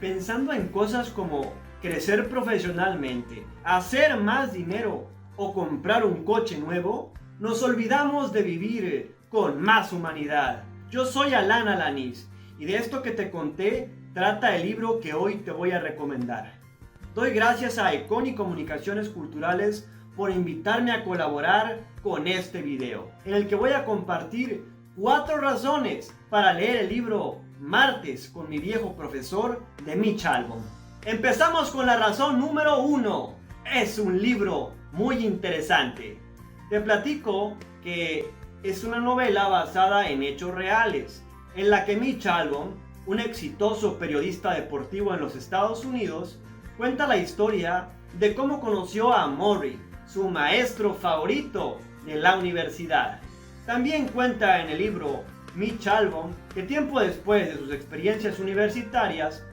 pensando en cosas como crecer profesionalmente, hacer más dinero o comprar un coche nuevo, nos olvidamos de vivir con más humanidad. Yo soy Alan Alanis y de esto que te conté trata el libro que hoy te voy a recomendar. Doy gracias a Econi Comunicaciones Culturales por invitarme a colaborar con este video, en el que voy a compartir 4 razones para leer el libro Martes con mi viejo profesor de Mitch Albom. Empezamos con la razón número 1. Es un libro muy interesante. Te platico que es una novela basada en hechos reales, en la que Mitch Albom, un exitoso periodista deportivo en los Estados Unidos, cuenta la historia de cómo conoció a Morrie, su maestro favorito de la universidad. También cuenta en el libro Mitch Albom que tiempo después de sus experiencias universitarias,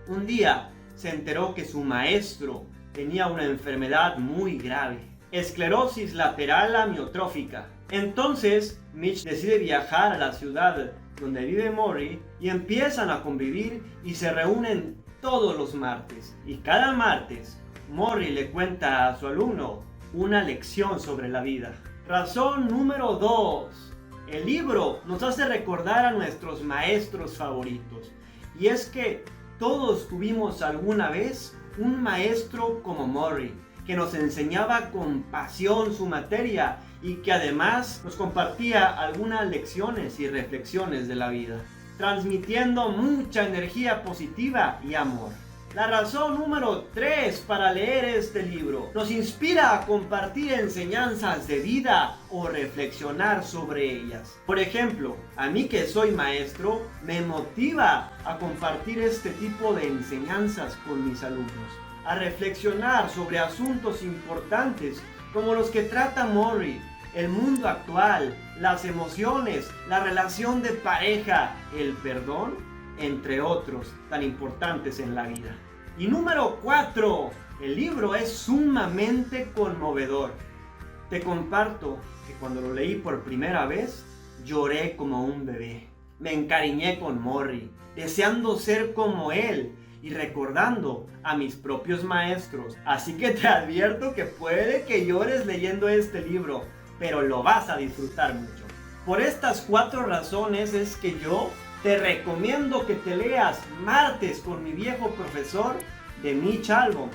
un día se enteró que su maestro tenía una enfermedad muy grave, esclerosis lateral amiotrófica. Entonces Mitch decide viajar a la ciudad donde vive Morrie y empiezan a convivir y se reúnen todos los martes. Y cada martes Morrie le cuenta a su alumno una lección sobre la vida. Razón número 2. El libro nos hace recordar a nuestros maestros favoritos. Y es que todos tuvimos alguna vez un maestro como Morrie, que nos enseñaba con pasión su materia y que además nos compartía algunas lecciones y reflexiones de la vida, transmitiendo mucha energía positiva y amor. La razón número 3 para leer este libro nos inspira a compartir enseñanzas de vida o reflexionar sobre ellas. Por ejemplo, a mí que soy maestro, me motiva a compartir este tipo de enseñanzas con mis alumnos, a reflexionar sobre asuntos importantes como los que trata Morrie, el mundo actual, las emociones, la relación de pareja, el perdón, entre otros tan importantes en la vida. Y número 4, el libro es sumamente conmovedor. Te comparto que cuando lo leí por primera vez, lloré como un bebé. Me encariñé con Morrie, deseando ser como él y recordando a mis propios maestros. Así que te advierto que puede que llores leyendo este libro, pero lo vas a disfrutar mucho. Por estas 4 razones es que yo te recomiendo que te leas Martes con mi viejo profesor de Mitch Albom.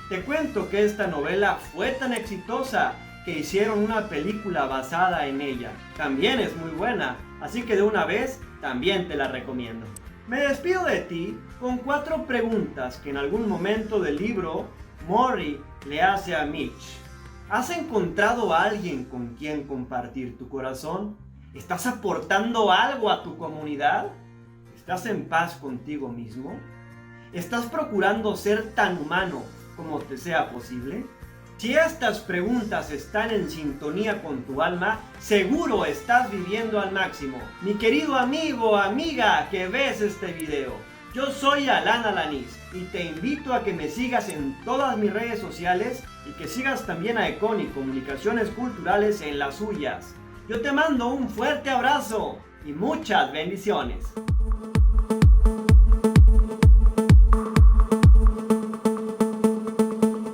Te cuento que esta novela fue tan exitosa que hicieron una película basada en ella. También es muy buena, así que de una vez también te la recomiendo. Me despido de ti con 4 preguntas que en algún momento del libro Morrie le hace a Mitch. ¿Has encontrado a alguien con quien compartir tu corazón? ¿Estás aportando algo a tu comunidad? ¿Estás en paz contigo mismo? ¿Estás procurando ser tan humano como te sea posible? Si estas preguntas están en sintonía con tu alma, seguro estás viviendo al máximo. Mi querido amigo o amiga que ves este video, yo soy Alan Alanis y te invito a que me sigas en todas mis redes sociales y que sigas también a Econi Comunicaciones Culturales en las suyas. Yo te mando un fuerte abrazo y muchas bendiciones.